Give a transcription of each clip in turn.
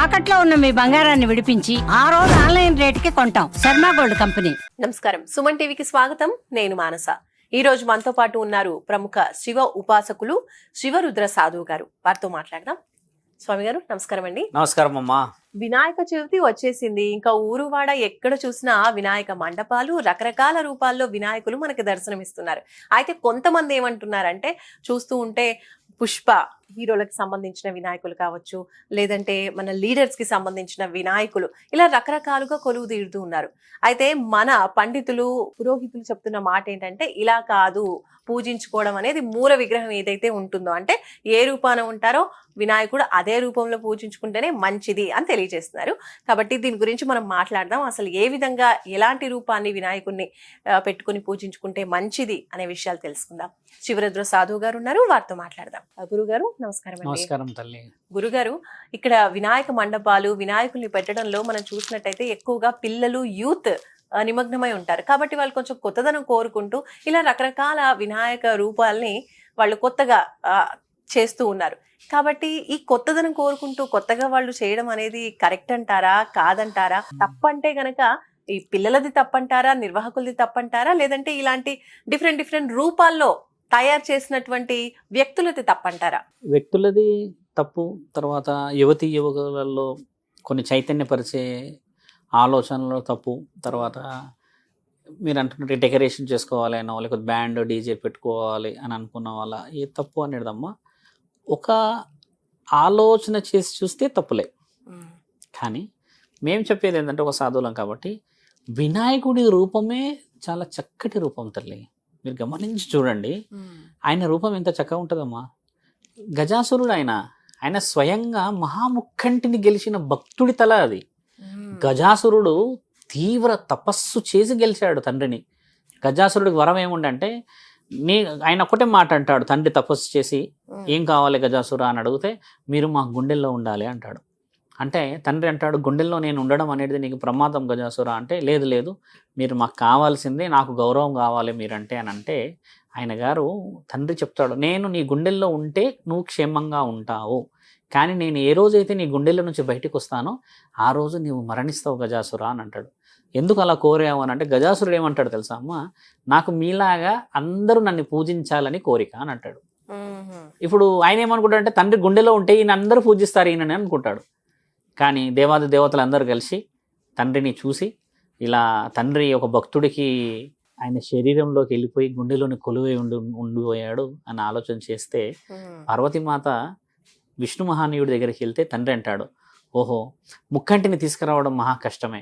తాకట్లో ఉన్న మీ బంగారాన్ని విడిపించి ఆ రోజు ఆన్లైన్ రేటుకి కొంటాం. Sharma gold company. నమస్కారం, సుమన్ టీవీకి స్వాగతం. నేను మానస. ఈ రోజు మనతో పాటు ఉన్నారు ప్రముఖ శివ ఉపాసకులు శివరుద్ర సాధువు గారు. వారితో మాట్లాడదాం. స్వామి గారు నమస్కారం అండి. నమస్కారం అమ్మా. వినాయక చవితి వచ్చేసింది. ఇంకా ఊరువాడ ఎక్కడ చూసినా వినాయక మండపాలు, రకరకాల రూపాల్లో వినాయకులు మనకి దర్శనమిస్తున్నారు. అయితే కొంతమంది ఏమంటున్నారంటే, చూస్తూ ఉంటే పుష్ప హీరోలకు సంబంధించిన వినాయకులు కావచ్చు, లేదంటే మన లీడర్స్ కి సంబంధించిన వినాయకులు, ఇలా రకరకాలుగా కొలువు తీరుతూ ఉన్నారు. అయితే మన పండితులు, పురోహితులు చెప్తున్న మాట ఏంటంటే, ఇలా కాదు, పూజించుకోవడం అనేది మూల విగ్రహం ఏదైతే ఉంటుందో, అంటే ఏ రూపాన ఉంటారో వినాయకుడు అదే రూపంలో పూజించుకుంటేనే మంచిది అని తెలియజేస్తున్నారు. కాబట్టి దీని గురించి మనం మాట్లాడదాం. అసలు ఏ విధంగా ఎలాంటి రూపాన్ని వినాయకుడిని పెట్టుకుని పూజించుకుంటే మంచిది అనే విషయాలు తెలుసుకుందాం. శివరుద్ర సాధువు గారు ఉన్నారు, వారితో మాట్లాడదాం. గురుగారు నమస్కారం. నమస్కారం తల్లి. గురుగారు, ఇక్కడ వినాయక మండపాలు, వినాయకుల్ని పెట్టడంలో మనం చూసినట్టయితే ఎక్కువగా పిల్లలు, యూత్ నిమగ్నమై ఉంటారు. కాబట్టి వాళ్ళు కొంచెం కొత్తదనం కోరుకుంటూ ఇలా రకరకాల వినాయక రూపాలని వాళ్ళు కొత్తగా చేస్తూ ఉన్నారు. కాబట్టి ఈ కొత్తదనం కోరుకుంటూ కొత్తగా వాళ్ళు చేయడం అనేది కరెక్ట్ అంటారా, కాదంటారా? తప్పంటే గనక ఈ పిల్లలది తప్పంటారా, నిర్వాహకులది తప్పంటారా, లేదంటే ఇలాంటి డిఫరెంట్ రూపాల్లో తయారు చేసినటువంటి వ్యక్తులది తప్పంటారా? వ్యక్తులది తప్పు. తర్వాత యువకులలో కొన్ని చైతన్యపరిచే ఆలోచనలు తప్పు. తర్వాత మీరు అంటున్నట్టు డెకరేషన్ చేసుకోవాలి అనో, లేకపోతే బ్యాండ్ డీజే పెట్టుకోవాలి అని అనుకున్న వాళ్ళ ఏ తప్పు అనేదమ్మా. ఒక ఆలోచన చేసి చూస్తే తప్పులే. కానీ మేము చెప్పేది ఏంటంటే, ఒక సాధువులం కాబట్టి వినాయకుడి రూపమే చాలా చక్కటి రూపం తల్లి. మీరు గమనించి చూడండి, ఆయన రూపం ఎంత చక్కగా ఉంటుందమ్మా. గజాసురుడు ఆయన స్వయంగా మహాముఖంటిని గెలిచిన భక్తుడి తల అది. గజాసురుడు తీవ్ర తపస్సు చేసి గెలిచాడు తండ్రిని. గజాసురుడికి వరం ఏముండంటే, ఆయన ఒకటే మాట అంటాడు, తండ్రి తపస్సు చేసి ఏం కావాలి గజాసురా అని అడిగితే, మీరు మా గుండెల్లో ఉండాలి అంటాడు. అంటే తండ్రి అంటాడు, గుండెల్లో నేను ఉండడం అనేది నీకు ప్రమాదం గజాసురా అంటే, లేదు మీరు మాకు కావాల్సిందే, నాకు గౌరవం కావాలి మీరంటే అని అంటే, ఆయన గారు తండ్రి చెప్తాడు, నేను నీ గుండెల్లో ఉంటే నువ్వు క్షేమంగా ఉంటావు, కానీ నేను ఏ రోజైతే నీ గుండెల్లో నుంచి బయటకు వస్తానో ఆ రోజు నీవు మరణిస్తావు గజాసురా అని అంటాడు. ఎందుకు అలా కోరావు అని అంటే, గజాసురుడు ఏమంటాడు తెలుసా అమ్మ, నాకు మీలాగా అందరూ నన్ను పూజించాలని కోరిక అని అంటాడు. ఇప్పుడు ఆయన ఏమనుకుంటాడంటే, తండ్రి గుండెలో ఉంటే ఈయన అందరూ పూజిస్తారు ఈయనని అనుకుంటాడు. కానీ దేవాది దేవతలు అందరూ కలిసి తండ్రిని చూసి, ఇలా తండ్రి ఒక భక్తుడికి ఆయన శరీరంలోకి వెళ్ళిపోయి గుండెలోని కొలువై ఉండిపోయాడు అని ఆలోచన చేస్తే, పార్వతీమాత విష్ణు మహానీయుడి దగ్గరికి వెళ్తే తండ్రి అంటాడు, ఓహో, ముక్కంటిని తీసుకురావడం మహా కష్టమే.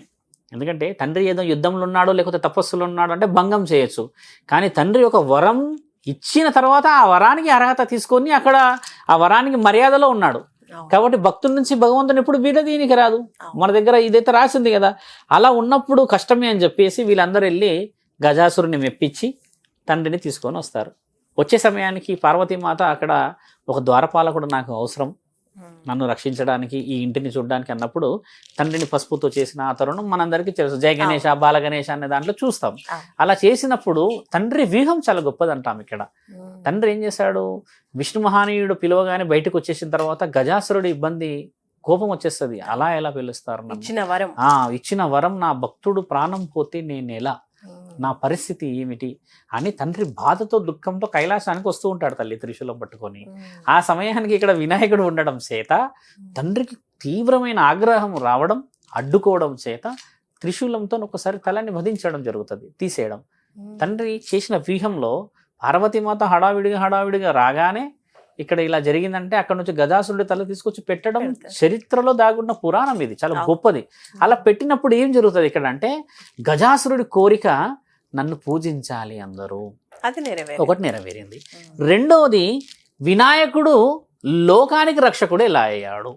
ఎందుకంటే తండ్రి ఏదో యుద్ధంలో ఉన్నాడో లేకపోతే తపస్సులో ఉన్నాడో అంటే భంగం చేయొచ్చు. కానీ తండ్రి ఒక వరం ఇచ్చిన తర్వాత ఆ వరానికి అర్హత తీసుకొని అక్కడ ఆ వరానికి మర్యాదలో ఉన్నాడు. కాబట్టి భక్తుల నుంచి భగవంతుని ఎప్పుడు దీనికి రాదు. మన దగ్గర ఇదైతే రాసింది కదా, అలా ఉన్నప్పుడు కష్టమే అని చెప్పేసి వీళ్ళందరూ వెళ్ళి గజాసురుని మెప్పించి తండ్రిని తీసుకొని వస్తారు. వచ్చే సమయానికి పార్వతీమాత అక్కడ ఒక ద్వారపాలకుడు నాకు అవసరం, నన్ను రక్షించడానికి, ఈ ఇంటిని చూడడానికి అన్నప్పుడు తండ్రిని పసుపుతో చేసిన ఆ తరుణం మనందరికీ తెలుసు. జయ గణేష, బాల గణేష అనే దాంట్లో చూస్తాం. అలా చేసినప్పుడు తండ్రి వ్యూహం చాలా గొప్పది అంటాం. ఇక్కడ తండ్రి ఏం చేశాడు, విష్ణు మహానీయుడు పిలవగానే బయటకు వచ్చేసిన తర్వాత గజాసురుడి ఇబ్బంది, కోపం వచ్చేస్తుంది. అలా ఎలా పిలుస్తారు, ఇచ్చిన వరం నా భక్తుడు ప్రాణం పోతే నేను ఎలా, నా పరిస్థితి ఏమిటి అని తండ్రి బాధతో దుఃఖంతో కైలాసానికి వస్తూ ఉంటాడు తల్లి త్రిశూలం పట్టుకొని. ఆ సమయానికి ఇక్కడ వినాయకుడు ఉండడం చేత తండ్రికి తీవ్రమైన ఆగ్రహం రావడం, అడ్డుకోవడం చేత త్రిశూలంతో ఒకసారి తలని వధించడం జరుగుతుంది, తీసేయడం. తండ్రి చేసిన వ్యూహంలో పార్వతీమాత హడావిడిగా రాగానే ఇక్కడ ఇలా జరిగిందంటే, అక్కడ నుంచి గజాసురుడి తల తీసుకొచ్చి పెట్టడం చరిత్రలో దాగున్న పురాణం ఇది, చాలా గొప్పది. అలా పెట్టినప్పుడు ఏం జరుగుతుంది ఇక్కడ అంటే, గజాసురుడి కోరిక నన్ను పూజించాలి అందరూ, ఒకటి నెరవేరింది. రెండవది, వినాయకుడు లోకానికి రక్షకుడు ఎలా అయ్యాడు.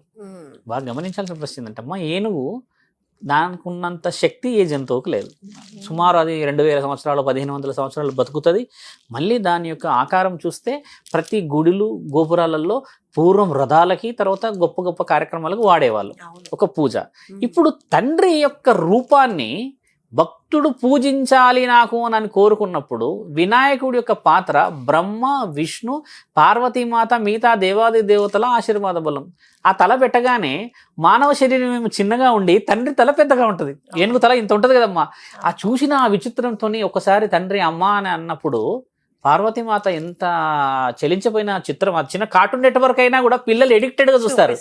బాగా గమనించాల్సిన ప్రశ్న ఏంటంటమ్మా, ఏనుగు దానికి ఉన్నంత శక్తి ఏ జంతువుకు లేదు. సుమారు అది 2000 సంవత్సరాలు 1500 సంవత్సరాలు బతుకుతుంది. మళ్ళీ దాని యొక్క ఆకారం చూస్తే ప్రతి గుడిలు గోపురాలలో పూర్వం రథాలకి, తర్వాత గొప్ప గొప్ప కార్యక్రమాలకు వాడేవాళ్ళు, ఒక పూజ. ఇప్పుడు తండ్రి యొక్క రూపాన్ని భక్తుడు పూజించాలి నాకు అని కోరుకున్నప్పుడు వినాయకుడి యొక్క పాత్ర బ్రహ్మ, విష్ణు, పార్వతీమాత, మిగతా దేవాది దేవతల ఆశీర్వాద బలం. ఆ తల పెట్టగానే మానవ శరీరం ఏమో చిన్నగా ఉండి తండ్రి తల పెద్దగా ఉంటుంది. ఏనుగు తల ఇంత ఉంటుంది కదమ్మా. ఆ చూసిన ఆ విచిత్రంతో ఒకసారి తండ్రి అమ్మ అని అన్నప్పుడు పార్వతీమాత ఎంత చలించిపోయిన చిత్రం. ఆ చిన్న కార్టూన్ నెట్వర్క్ అయినా కూడా పిల్లలు ఎడిక్టెడ్గా చూస్తారు.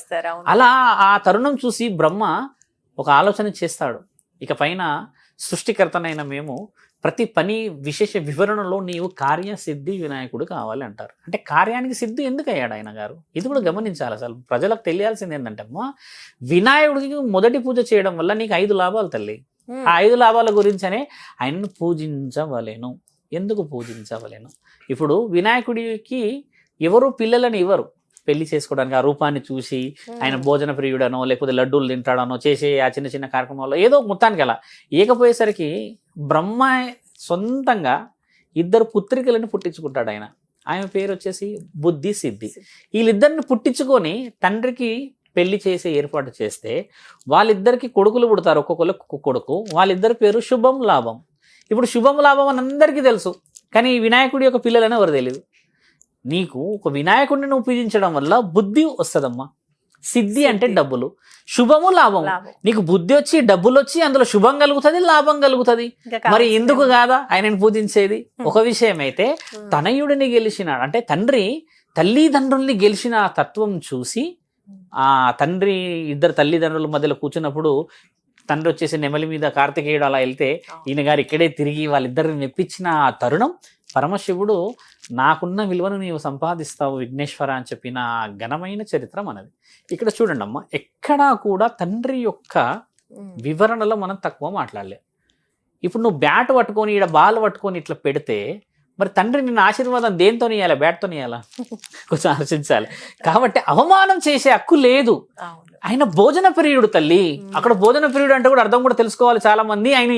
అలా ఆ తరుణం చూసి బ్రహ్మ ఒక ఆలోచన చేస్తాడు, ఇక పైన సృష్టికర్తనైన మేము ప్రతి పని విశేష వివరణలో నీవు కార్యసిద్ధి వినాయకుడు కావాలి అంటారు. అంటే కార్యానికి సిద్ధి ఎందుకు అయ్యాడు ఆయన గారు? ఇది కూడా గమనించాలి. అసలు ప్రజలకు తెలియాల్సింది ఏంటంటే అమ్మా, వినాయకుడికి మొదటి పూజ చేయడం వల్ల నీకు 5 లాభాలు తల్లి. ఆ 5 లాభాల గురించనే ఆయనను పూజించవలేను. ఎందుకు పూజించవలేను? ఇప్పుడు వినాయకుడికి ఎవరు పిల్లలని ఇవ్వరు పెళ్లి చేసుకోవడానికి. ఆ రూపాన్ని చూసి ఆయన భోజన ప్రియుడనో లేకపోతే లడ్డూలు తింటాడనో చేసే ఆ చిన్న చిన్న కార్యక్రమాల్లో ఏదో మొత్తానికి అలా ఏకపోయేసరికి బ్రహ్మ సొంతంగా 2 పుత్రికలను పుట్టించుకుంటాడు ఆయన. ఆయన పేరు వచ్చేసి బుద్ధి, సిద్ధి. వీళ్ళిద్దరిని పుట్టించుకొని తండ్రికి పెళ్లి చేసే ఏర్పాటు చేస్తే వాళ్ళిద్దరికి కొడుకులు పుడతారు, ఒక్కొక్కరు కొడుకు. వాళ్ళిద్దరి పేరు శుభం, లాభం. ఇప్పుడు శుభం, లాభం అని అందరికీ తెలుసు, కానీ వినాయకుడి యొక్క పిల్లలని ఎవరు తెలియదు. నీకు ఒక వినాయకుడిని నువ్వు పూజించడం వల్ల బుద్ధి వస్తుందమ్మా. సిద్ధి అంటే డబ్బులు, శుభము, లాభము. నీకు బుద్ధి వచ్చి డబ్బులు వచ్చి అందులో శుభం కలుగుతుంది, లాభం కలుగుతుంది. మరి ఎందుకు కాదా ఆయనను పూజించేది? ఒక విషయం అయితే తనయుడిని గెలిచినాడు అంటే తండ్రి తల్లిదండ్రుల్ని గెలిచిన తత్వం చూసి ఆ తండ్రి 2 తల్లిదండ్రుల మధ్యలో కూర్చున్నప్పుడు తండ్రి వచ్చేసి నెమలి మీద కార్తికేయుడు అలా వెళ్తే ఈయన గారు ఇక్కడే తిరిగి వాళ్ళిద్దరిని మెప్పించిన ఆ తరుణం పరమశివుడు నాకున్న విలువను నీవు సంపాదిస్తావు విఘ్నేశ్వర అని చెప్పిన ఘనమైన చరిత్ర మనది. ఇక్కడ చూడండి అమ్మ, ఎక్కడా కూడా తండ్రి యొక్క వివరణలో మనం తక్కువ మాట్లాడలే. ఇప్పుడు నువ్వు బ్యాట్ పట్టుకొని ఈడ బాల్ పట్టుకొని ఇట్లా పెడితే మరి తండ్రి నిన్న ఆశీర్వాదం దేంతో ఇవ్వాలి? బ్యాట్తో ఇవ్వాలా? కొంచెం ఆలోచించాలి. కాబట్టి అవమానం చేసే హక్కు లేదు. ఆయన భోజన ప్రియుడు తల్లి. అక్కడ భోజన ప్రియుడు అంటే కూడా అర్థం కూడా తెలుసుకోవాలి చాలా మంది. ఆయన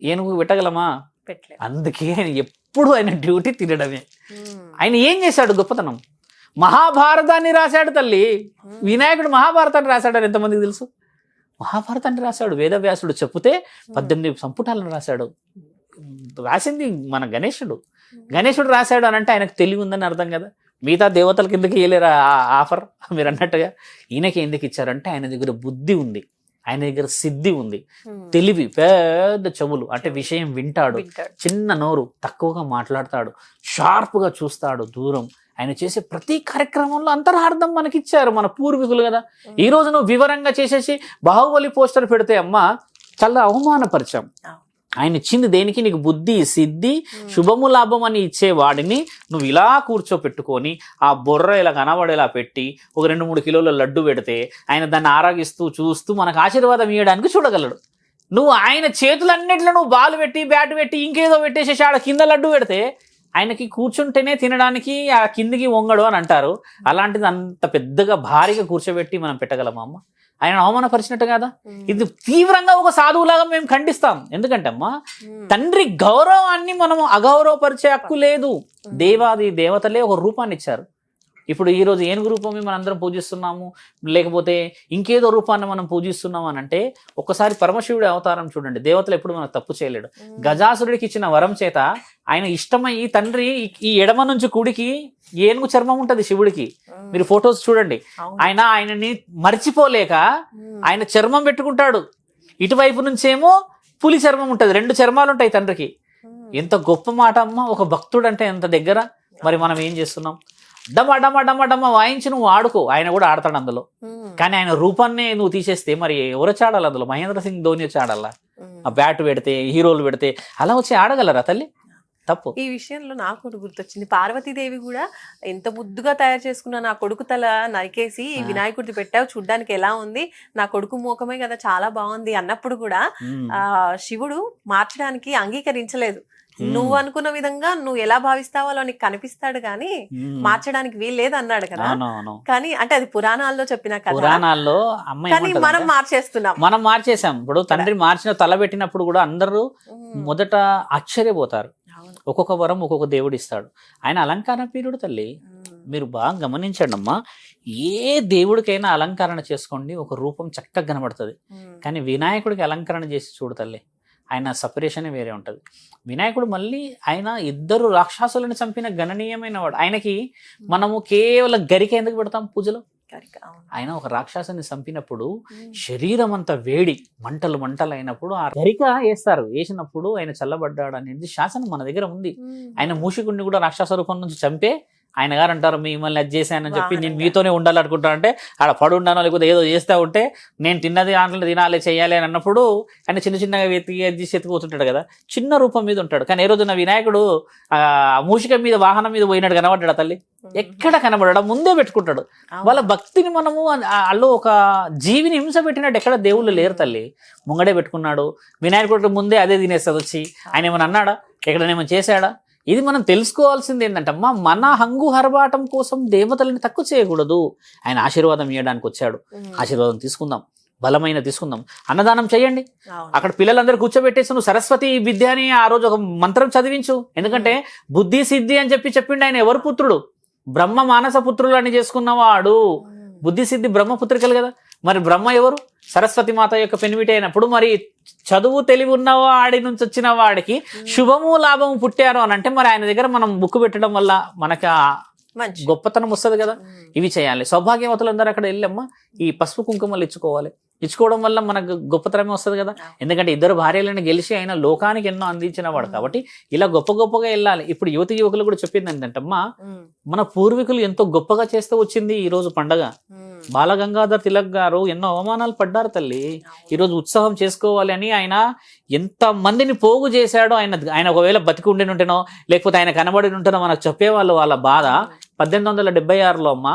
ఏనుగు పెట్టగలమా? అందుకే ఆయన ఎప్పుడు ఆయన డ్యూటీ తినడమే. ఆయన ఏం చేశాడు? గొప్పతనం. మహాభారతాన్ని రాశాడు తల్లి. వినాయకుడు మహాభారతాన్ని రాశాడని ఎంతమందికి తెలుసు? మహాభారతాన్ని రాశాడు. వేదవ్యాసుడు చెప్తే 18 సంపుటాలను రాశాడు. రాసింది మన గణేశుడు రాశాడు అని అంటే ఆయనకు తెలివి ఉందని అర్థం కదా. మిగతా దేవతలకి ఎందుకు ఇవ్వలేరా ఆఫర్? మీరు అన్నట్టుగా ఈయనకి ఎందుకు ఇచ్చారంటే ఆయన దగ్గర బుద్ధి ఉంది, ఆయన దగ్గర సిద్ధి ఉంది, తెలివి, పెద్ద చెవులు అంటే విషయం వింటాడు, చిన్న నోరు, తక్కువగా మాట్లాడతాడు, షార్ప్గా చూస్తాడు దూరం. ఆయన చేసే ప్రతి కార్యక్రమంలో అంతరార్థం మనకిచ్చారు మన పూర్వీకులు కదా. ఈ రోజు నువ్వు వివరంగా చేసేసి బాహుబలి పోస్టర్ పెడితే అమ్మ చాలా అవమానపరిచాం. ఆయన ఇచ్చింది దేనికి? నీకు బుద్ధి, సిద్ధి, శుభము, లాభం అని ఇచ్చేవాడిని నువ్వు ఇలా కూర్చోపెట్టుకొని ఆ బొర్ర ఇలా కనబడేలా పెట్టి ఒక 2-3 కిలోల లడ్డు పెడితే ఆయన దాన్ని ఆరాగిస్తూ చూస్తూ మనకు ఆశీర్వాదం ఇవ్వడానికి చూడగలడు. నువ్వు ఆయన చేతులన్నిట్లో నువ్వు బాల్ పెట్టి బ్యాట్ పెట్టి ఇంకేదో పెట్టేసేసి ఆడ కింద లడ్డు పెడితే ఆయనకి కూర్చుంటేనే తినడానికి ఆ కిందికి వంగడు అని అంటారు. అలాంటిది అంత పెద్దగా భారీగా కూర్చోబెట్టి మనం పెట్టగలమా అమ్మ? ఆయన అవమానపరిచినట్టు కదా. ఇది తీవ్రంగా ఒక సాధువులాగా మేము ఖండిస్తాం. ఎందుకంటే అమ్మా తండ్రి గౌరవాన్ని మనం అగౌరవపరిచే హక్కు లేదు. దేవాది దేవతలే ఒక రూపాన్ని ఇచ్చారు. ఇప్పుడు ఈరోజు ఏనుగు రూపమే మనం అందరం పూజిస్తున్నాము, లేకపోతే ఇంకేదో రూపాన్ని మనం పూజిస్తున్నాం అని అంటే ఒక్కసారి పరమశివుడి అవతారం చూడండి. దేవతలు ఎప్పుడు మనకు తప్పు చేయలేడు. గజాసురుడికి ఇచ్చిన వరం చేత ఆయన ఇష్టమయ్యి తండ్రి ఈ ఎడమ నుంచి కుడికి ఏనుగు చర్మం ఉంటుంది శివుడికి. మీరు ఫొటోస్ చూడండి. ఆయనని మర్చిపోలేక ఆయన చర్మం పెట్టుకుంటాడు. ఇటువైపు నుంచేమో పులి చర్మం ఉంటుంది. 2 చర్మాలు ఉంటాయి తండ్రికి. ఎంత గొప్ప మాట అమ్మ. ఒక భక్తుడు అంటే ఎంత దగ్గర. మరి మనం ఏం చేస్తున్నాం? డమ డమ డమ డమ వాయించి నువ్వు ఆడుకో, ఆయన కూడా ఆడతాడు అందులో. కానీ ఆయన రూపాన్నే నువ్వు తీసేస్తే మరి ఎవరు వచ్చి ఆడాలి అందులో? మహేంద్ర సింగ్ ధోని వచ్చి ఆడాలా? ఆ బ్యాట్ పెడితే, హీరోలు పెడితే అలా వచ్చి ఆడగలరా తల్లి? తప్పు. ఈ విషయంలో నాకు ఒకటి గుర్తొచ్చింది. పార్వతీదేవి కూడా ఎంత ముద్దుగా తయారు చేసుకున్న నా కొడుకు తల నరికేసి వినాయకుడిది పెట్టావు, చూడ్డానికి ఎలా ఉంది, నా కొడుకు మోకమే కదా చాలా బాగుంది అన్నప్పుడు కూడా శివుడు మార్చడానికి అంగీకరించలేదు. నువ్వు అనుకున్న విధంగా నువ్వు ఎలా భావిస్తావో అలా నీకు కనిపిస్తాడు కానీ మార్చడానికి వీల్లేదు అన్నాడు కదా. కానీ అంటే అది పురాణాల్లో చెప్పిన కదా. పురాణాల్లో కానీ మనం మార్చేసాం. ఇప్పుడు తండ్రి మార్చిన తల పెట్టినప్పుడు కూడా అందరూ మొదట ఆశ్చర్యపోతారు. ఒక్కొక్క వరం ఒక్కొక్క దేవుడు ఇస్తాడు. ఆయన అలంకార ప్రియుడు తల్లి. మీరు బాగా గమనించండి అమ్మా, ఏ దేవుడికైనా అలంకరణ చేసుకోండి ఒక రూపం చక్కగా కనబడుతుంది. కానీ వినాయకుడికి అలంకరణ చేసి చూడు తల్లి, ఆయన సపరేషనే వేరే ఉంటుంది. వినాయకుడు మళ్ళీ ఆయన 2 రాక్షసులను చంపిన గణనీయమైన వాడు. ఆయనకి మనము కేవలం గరిక ఎందుకు పెడతాం పూజలో? ఆయన ఒక రాక్షసుని చంపినప్పుడు శరీరం అంతా వేడి మంటలు మంటలు అయినప్పుడు ఆ గరిక వేస్తారు. వేసినప్పుడు ఆయన చల్లబడ్డాడు అనేది శాసనం మన దగ్గర ఉంది. ఆయన మూషికుడిని కూడా రాక్షస రూపం నుంచి చంపే ఆయన గారు అంటారు, మిమ్మల్ని అది చేశానని చెప్పి నేను మీతోనే ఉండాలనుకుంటా అంటే ఆడ పడి ఉండానో లేకపోతే ఏదో చేస్తూ ఉంటే నేను తిన్నది ఆటలు తినాలి చేయాలి అని అన్నప్పుడు ఆయన చిన్న చిన్నగా తీసి ఎత్తుకుపోతుంటాడు కదా, చిన్న రూపం మీద ఉంటాడు. కానీ ఏ రోజున వినాయకుడు మూషిక మీద వాహనం మీద పోయినాడు కనబడ్డాడు తల్లి, ఎక్కడ కనబడ్డా ముందే పెట్టుకుంటాడు. వాళ్ళ భక్తిని మనము అల్లో ఒక జీవిని హింస పెట్టినట్టు ఎక్కడ దేవుళ్ళు లేరు తల్లి, ముంగడే పెట్టుకున్నాడు. వినాయకుడు ముందే అదే తినేస్తుంది వచ్చి. ఆయన ఏమైనా అన్నాడా? ఎక్కడనేమో చేశాడా? ఇది మనం తెలుసుకోవాల్సింది ఏంటంటే అమ్మా, మన హంగు హరబాటం కోసం దేవతలని తక్కువ చేయకూడదు. ఆయన ఆశీర్వాదం ఇవ్వడానికి వచ్చాడు, ఆశీర్వాదం తీసుకుందాం, బలమైన తీసుకుందాం. అన్నదానం చేయండి, అక్కడ పిల్లలందరూ కూర్చోబెట్టేసి నువ్వు సరస్వతి విద్య అని ఆ రోజు ఒక మంత్రం చదివించు. ఎందుకంటే బుద్ధి సిద్ధి అని చెప్పిండు. ఆయన ఎవరు పుత్రుడు? బ్రహ్మ మానస పుత్రులు అని చేసుకున్నవాడు. బుద్ధి సిద్ధి బ్రహ్మపుత్రికలు కదా. మరి బ్రహ్మ ఎవరు? సరస్వతి మాత యొక్క పెనిమిటి అయినప్పుడు మరి చదువు తెలివి ఉన్నవాడి నుంచి వచ్చిన వాడికి శుభము లాభము పుట్టారు అని అంటే మరి ఆయన దగ్గర మనం బుక్కు పెట్టడం వల్ల మనకి గొప్పతనం వస్తుంది కదా. ఇవి చేయాలి. సౌభాగ్యవతులందరూ అక్కడ వెళ్ళమ్మా ఈ పసుపు కుంకుమలు ఇచ్చుకోవడం వల్ల మనకు గొప్పతనమే వస్తుంది కదా. ఎందుకంటే 2 భార్యలను గెలిచి ఆయన లోకానికి ఎన్నో అందించిన వాడు కాబట్టి ఇలా గొప్పగా వెళ్ళాలి. ఇప్పుడు యువకులు కూడా చెప్పింది ఏంటంటమ్మా, మన పూర్వీకులు ఎంతో గొప్పగా చేస్తూ వచ్చింది ఈ రోజు పండగ. బాలగంగాధర్ తిలక్ గారు ఎన్నో అవమానాలు పడ్డారు తల్లి. ఈరోజు ఉత్సవం చేసుకోవాలి అని ఆయన ఎంత మందిని పోగు చేశాడో. ఆయన ఒకవేళ బతికి ఉంటేనో లేకపోతే ఆయన కనబడి ఉంటేనో మనకు చెప్పేవాళ్ళు వాళ్ళ బాధ. 1876లో అమ్మ,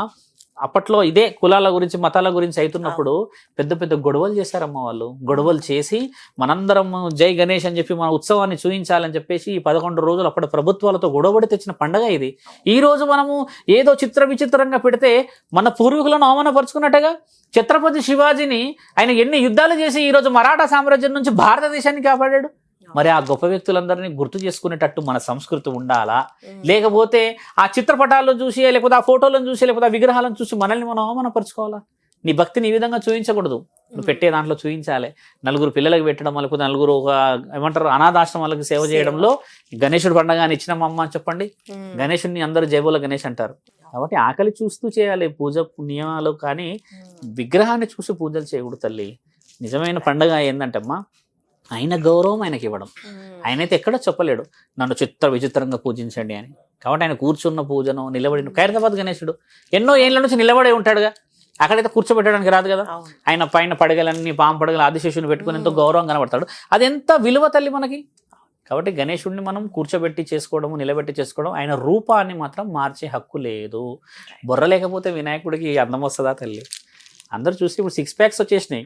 అప్పట్లో ఇదే కులాల గురించి మతాల గురించి అవుతున్నప్పుడు పెద్ద గొడవలు చేశారమ్మ వాళ్ళు. గొడవలు చేసి మనందరం జై గణేష్ అని చెప్పి మన ఉత్సవాన్ని చూపించాలని చెప్పేసి ఈ 11 రోజులు అప్పటి ప్రభుత్వాలతో గొడవడి తెచ్చిన పండగ ఇది. ఈ రోజు మనము ఏదో విచిత్రంగా పెడితే మన పూర్వీకులను అవమానపరుచుకున్నట్టుగా. ఛత్రపతి శివాజీని ఆయన ఎన్ని యుద్ధాలు చేసి ఈ రోజు మరాఠా సామ్రాజ్యం నుంచి భారతదేశాన్ని కాపాడాడు. మరి ఆ గొప్ప వ్యక్తులందరినీ గుర్తు చేసుకునేటట్టు మన సంస్కృతి ఉండాలా? లేకపోతే ఆ చిత్రపటాలను చూసి లేకపోతే ఆ ఫోటోలను చూసి లేకపోతే ఆ విగ్రహాలను చూసి మనల్ని మనం అవమానపరుచుకోవాలా? నీ భక్తిని ఈ విధంగా చూపించకూడదు. నువ్వు పెట్టే దాంట్లో చూపించాలి. 4 పిల్లలకు పెట్టడం, లేకపోతే 4 ఒక ఏమంటారు అనాథాశ్రమాలకు సేవ చేయడంలో గణేశుడు పండుగ అని ఇచ్చినామమ్మ అని చెప్పండి. గణేశుడిని అందరూ జైబోల గణేష్ అంటారు. కాబట్టి ఆకలి చూస్తూ చేయాలి పూజ నియమాలు, కానీ విగ్రహాన్ని చూసి పూజలు చేయకూడదు తల్లి. నిజమైన పండుగ ఏంటంటమ్మా, ఆయన గౌరవం ఆయనకి ఇవ్వడం. ఆయనైతే ఎక్కడో చెప్పలేడు నన్ను విచిత్రంగా పూజించండి అని. కాబట్టి ఆయన కూర్చున్న పూజను నిలబడి, ఖైరతాబాద్ గణేశుడు ఎన్నో ఏళ్ళ నుంచి నిలబడే ఉంటాడుగా, అక్కడైతే కూర్చోబెట్టడానికి రాదు కదా. ఆయన పైన పడగలన్నీ పాము పడగలు ఆదిశేషుని పెట్టుకుని ఎంతో గౌరవం కనబడతాడు. అది ఎంత విలువ తల్లి మనకి. కాబట్టి గణేశుడిని మనం కూర్చోబెట్టి చేసుకోవడము, నిలబెట్టి చేసుకోవడం, ఆయన రూపాన్ని మాత్రం మార్చే హక్కు లేదు. బొర్ర లేకపోతే వినాయకుడికి అందం వస్తుందా తల్లి? అందరు చూసి ఇప్పుడు 6 ప్యాక్స్ వచ్చేసినాయి.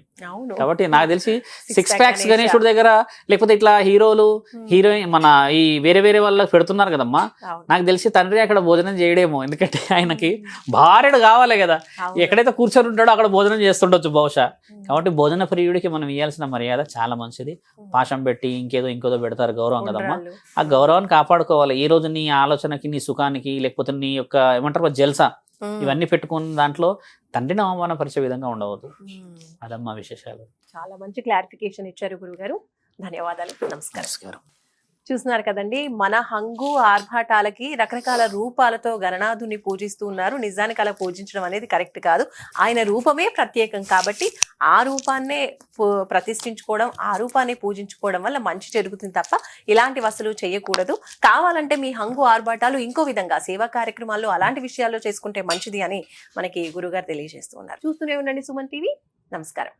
కాబట్టి నాకు తెలిసి 6 ప్యాక్స్ గణేశుడి దగ్గర లేకపోతే ఇట్లా హీరోలు హీరోయిన్ మన ఈ వేరే వాళ్ళకి పెడుతున్నారు కదమ్మా. నాకు తెలిసి తండ్రి అక్కడ భోజనం చేయడేమో, ఎందుకంటే ఆయనకి భార్యడు కావాలి కదా. ఎక్కడైతే కూర్చొని ఉంటాడో అక్కడ భోజనం చేస్తుండొచ్చు బహుశా. కాబట్టి భోజన ప్రియుడికి మనం ఇవ్వాల్సిన మర్యాద చాలా మంచిది. పాశం పెట్టి ఇంకేదో పెడతారు గౌరవం కదమ్మా. ఆ గౌరవాన్ని కాపాడుకోవాలి. ఈ రోజు నీ ఆలోచనకి, నీ సుఖానికి, లేకపోతే నీ యొక్క ఏమంటారు జల్సా ఇవన్నీ పెట్టుకున్న దాంట్లో తండ్రిని అవమానపరిచే విధంగా ఉండవద్దు. అదమ్మా విశేషాలు. చాలా మంచి క్లారిఫికేషన్ ఇచ్చారు గురుగారు. ధన్యవాదాలు. నమస్కారం. చూస్తున్నారు కదండి, మన హంగు ఆర్భాటాలకి రకరకాల రూపాలతో గణనాథుని పూజిస్తూ ఉన్నారు. నిజానికి అలా పూజించడం అనేది కరెక్ట్ కాదు. ఆయన రూపమే ప్రత్యేకం కాబట్టి ఆ రూపాన్నే ప్రతిష్ఠించుకోవడం, ఆ రూపాన్ని పూజించుకోవడం వల్ల మంచి జరుగుతుంది తప్ప ఇలాంటి వసూలు చేయకూడదు. కావాలంటే మీ హంగు ఆర్భాటాలు ఇంకో విధంగా సేవా కార్యక్రమాల్లో అలాంటి విషయాల్లో చేసుకుంటే మంచిది అని మనకి గురుగారు తెలియజేస్తూ ఉన్నారు. చూస్తూనే ఉండండి సుమన్ టీవీ. నమస్కారం.